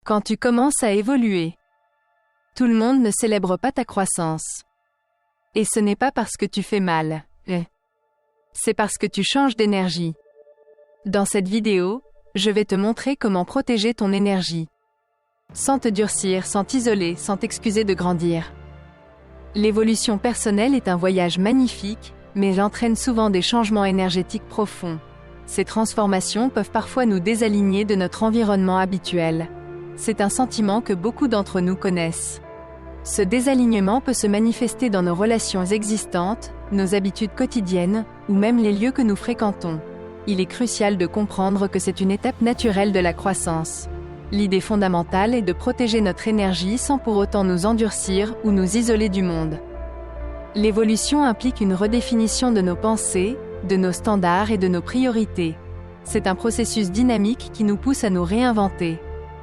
Quand tu commences à évoluer, tout le monde ne célèbre pas ta croissance. Et ce n'est pas parce que tu fais mal. C'est parce que tu changes d'énergie. Dans cette vidéo, je vais te montrer comment protéger ton énergie. Sans te durcir, sans t'isoler, sans t'excuser de grandir. L'évolution personnelle est un voyage magnifique, mais elle entraîne souvent des changements énergétiques profonds. Ces transformations peuvent parfois nous désaligner de notre environnement habituel. C'est un sentiment que beaucoup d'entre nous connaissent. Ce désalignement peut se manifester dans nos relations existantes, nos habitudes quotidiennes, ou même les lieux que nous fréquentons. Il est crucial de comprendre que c'est une étape naturelle de la croissance. L'idée fondamentale est de protéger notre énergie sans pour autant nous endurcir ou nous isoler du monde. L'évolution implique une redéfinition de nos pensées, de nos standards et de nos priorités. C'est un processus dynamique qui nous pousse à nous réinventer.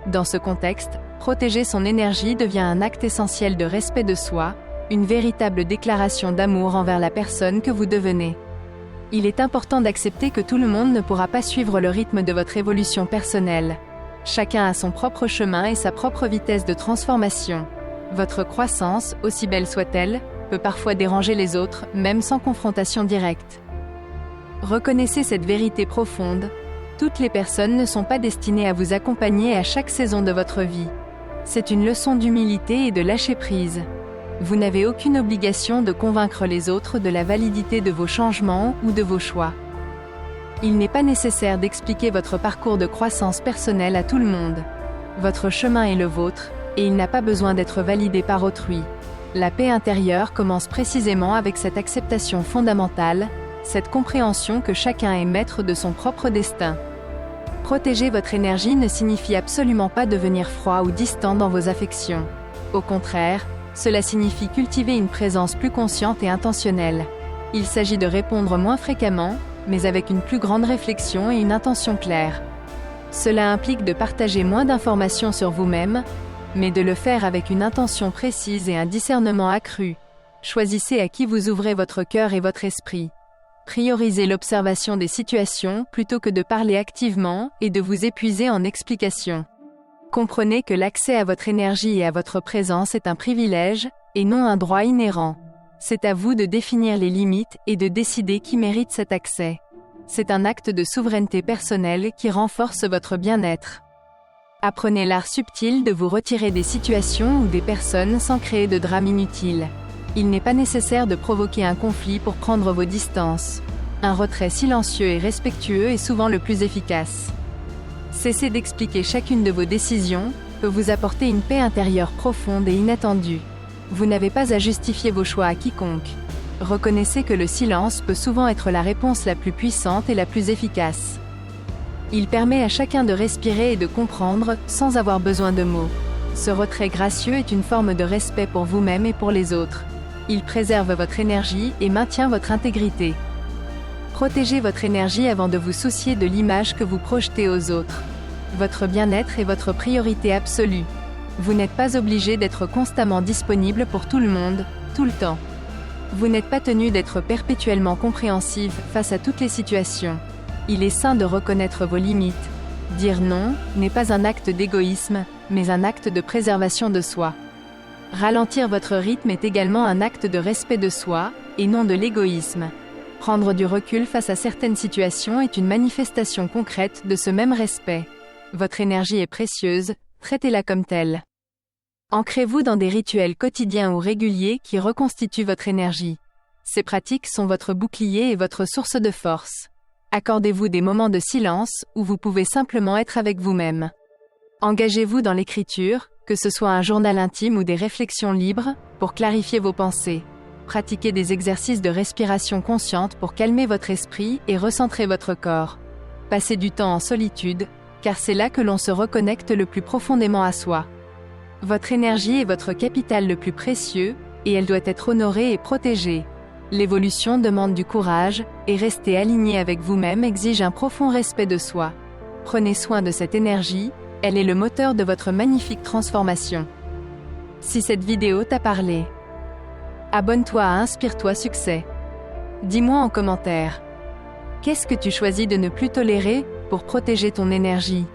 Dans ce contexte, protéger son énergie devient un acte essentiel de respect de soi, une véritable déclaration d'amour envers la personne que vous devenez. Il est important d'accepter que tout le monde ne pourra pas suivre le rythme de votre évolution personnelle. Chacun a son propre chemin et sa propre vitesse de transformation. Votre croissance, aussi belle soit-elle, peut parfois déranger les autres, même sans confrontation directe. Reconnaissez cette vérité profonde. Toutes les personnes ne sont pas destinées à vous accompagner à chaque saison de votre vie. C'est une leçon d'humilité et de lâcher-prise. Vous n'avez aucune obligation de convaincre les autres de la validité de vos changements ou de vos choix. Il n'est pas nécessaire d'expliquer votre parcours de croissance personnelle à tout le monde. Votre chemin est le vôtre, et il n'a pas besoin d'être validé par autrui. La paix intérieure commence précisément avec cette acceptation fondamentale, cette compréhension que chacun est maître de son propre destin. Protéger votre énergie ne signifie absolument pas devenir froid ou distant dans vos affections. Au contraire, cela signifie cultiver une présence plus consciente et intentionnelle. Il s'agit de répondre moins fréquemment, mais avec une plus grande réflexion et une intention claire. Cela implique de partager moins d'informations sur vous-même, mais de le faire avec une intention précise et un discernement accru. Choisissez à qui vous ouvrez votre cœur et votre esprit. Priorisez l'observation des situations plutôt que de parler activement et de vous épuiser en explications. Comprenez que l'accès à votre énergie et à votre présence est un privilège, et non un droit inhérent. C'est à vous de définir les limites et de décider qui mérite cet accès. C'est un acte de souveraineté personnelle qui renforce votre bien-être. Apprenez l'art subtil de vous retirer des situations ou des personnes sans créer de drame inutile. Il n'est pas nécessaire de provoquer un conflit pour prendre vos distances. Un retrait silencieux et respectueux est souvent le plus efficace. Cessez d'expliquer chacune de vos décisions, peut vous apporter une paix intérieure profonde et inattendue. Vous n'avez pas à justifier vos choix à quiconque. Reconnaissez que le silence peut souvent être la réponse la plus puissante et la plus efficace. Il permet à chacun de respirer et de comprendre, sans avoir besoin de mots. Ce retrait gracieux est une forme de respect pour vous-même et pour les autres. Il préserve votre énergie et maintient votre intégrité. Protégez votre énergie avant de vous soucier de l'image que vous projetez aux autres. Votre bien-être est votre priorité absolue. Vous n'êtes pas obligé d'être constamment disponible pour tout le monde, tout le temps. Vous n'êtes pas tenu d'être perpétuellement compréhensive face à toutes les situations. Il est sain de reconnaître vos limites. Dire non n'est pas un acte d'égoïsme, mais un acte de préservation de soi. Ralentir votre rythme est également un acte de respect de soi, et non de l'égoïsme. Prendre du recul face à certaines situations est une manifestation concrète de ce même respect. Votre énergie est précieuse, traitez-la comme telle. Ancrez-vous dans des rituels quotidiens ou réguliers qui reconstituent votre énergie. Ces pratiques sont votre bouclier et votre source de force. Accordez-vous des moments de silence où vous pouvez simplement être avec vous-même. Engagez-vous dans l'écriture, que ce soit un journal intime ou des réflexions libres, pour clarifier vos pensées. Pratiquez des exercices de respiration consciente pour calmer votre esprit et recentrer votre corps. Passez du temps en solitude, car c'est là que l'on se reconnecte le plus profondément à soi. Votre énergie est votre capital le plus précieux, et elle doit être honorée et protégée. L'évolution demande du courage, et rester aligné avec vous-même exige un profond respect de soi. Prenez soin de cette énergie, elle est le moteur de votre magnifique transformation. Si cette vidéo t'a parlé, abonne-toi à Inspire-toi Succès. Dis-moi en commentaire. Qu'est-ce que tu choisis de ne plus tolérer pour protéger ton énergie ?